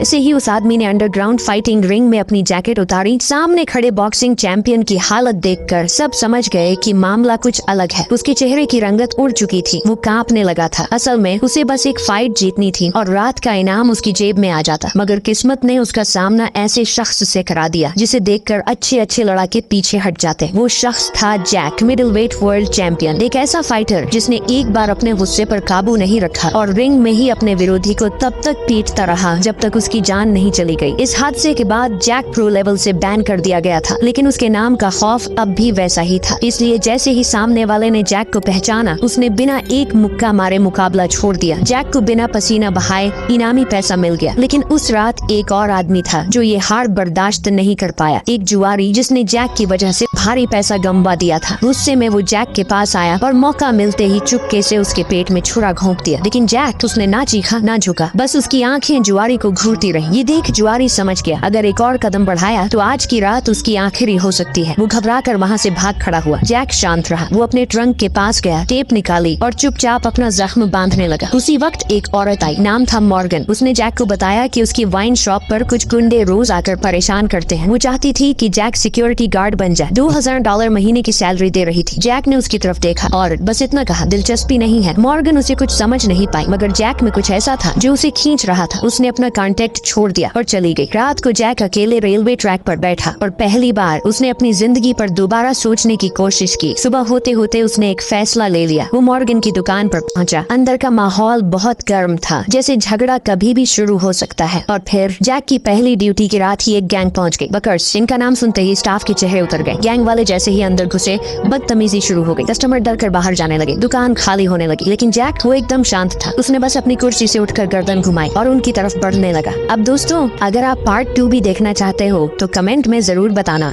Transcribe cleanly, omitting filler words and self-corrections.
ऐसे ही उस आदमी ने अंडरग्राउंड फाइटिंग रिंग में अपनी जैकेट उतारी। सामने खड़े बॉक्सिंग चैंपियन की हालत देखकर सब समझ गए कि मामला कुछ अलग है। उसके चेहरे की रंगत उड़ चुकी थी, वो कांपने लगा था। असल में उसे बस एक फाइट जीतनी थी और रात का इनाम उसकी जेब में आ जाता, मगर किस्मत ने उसका सामना ऐसे शख्स से करा दिया जिसे देखकर अच्छे अच्छे लड़ाके पीछे हट जाते। वो शख्स था Jack, middleweight world champion, एक ऐसा फाइटर जिसने एक बार अपने गुस्से पर काबू नहीं रखा और रिंग में ही अपने विरोधी को तब तक पीटता रहा जब तक उसकी जान नहीं चली गई। इस हादसे के बाद जैक प्रो लेवल से बैन कर दिया गया था, लेकिन उसके नाम का खौफ अब भी वैसा ही था। इसलिए जैसे ही सामने वाले ने जैक को पहचाना, उसने बिना एक मुक्का मारे मुकाबला छोड़ दिया। जैक को बिना पसीना बहाए इनामी पैसा मिल गया। लेकिन उस रात एक और आदमी था जो ये हार बर्दाश्त नहीं कर पाया। एक जुआरी जिसने जैक की वजह से भारी पैसा गंवा दिया था। गुस्से में वो जैक के पास आया और मौका मिलते ही चुपके से उसके पेट में छुरा घोंप दिया। लेकिन जैक, उसने ना चीखा ना झुका, बस उसकी आंखें जुआरी को घूरती रही। ये देख जुआरी समझ गया अगर एक और कदम बढ़ाया तो आज की रात उसकी आखिरी हो सकती है। वो घबराकर वहाँ से भाग खड़ा हुआ। जैक शांत रहा। वो अपने ट्रंक के पास गया, टेप निकाली और चुपचाप अपना जख्म बांधने लगा। उसी वक्त एक औरत आई, नाम था मॉर्गन। उसने जैक को बताया कि उसकी वाइन शॉप पर कुछ गुंडे रोज आकर परेशान करते हैं। वो चाहती थी कि जैक सिक्योरिटी गार्ड बन जाए। $2000 महीने की सैलरी दे रही थी। जैक ने उसकी तरफ देखा और बस इतना कहा, दिलचस्पी नहीं है। मॉर्गन उसे कुछ समझ नहीं पाई, मगर जैक में कुछ ऐसा था जो उसे खींच रहा था। उसने अपना कांटेक्ट छोड़ दिया और चली गई। रात को जैक अकेले रेलवे ट्रैक पर बैठा और पहली बार उसने अपनी जिंदगी पर दोबारा सोचने की कोशिश की। सुबह होते होते उसने एक फैसला ले लिया। वो मॉर्गन की दुकान पर पहुंचा। अंदर का माहौल बहुत गर्म था, जैसे झगड़ा कभी भी शुरू हो सकता है। और फिर जैक की पहली ड्यूटी की रात ही एक गैंग पहुंच गई। बकर्स, इनका नाम सुनते ही स्टाफ के चेहरे उतर गए। गैंग वाले जैसे ही अंदर घुसे, बदतमीजी शुरू हो गई। कस्टमर डर कर बाहर जाने लगे, दुकान खाली होने लगी। लेकिन जैक, वो एकदम शांत था। उसने बस अपनी कुर्सी से उठकर गर्दन घुमाई और उनकी तरफ बढ़ने लगा। अब दोस्तों, अगर आप पार्ट 2 भी देखना चाहते हो तो कमेंट में जरूर बताना।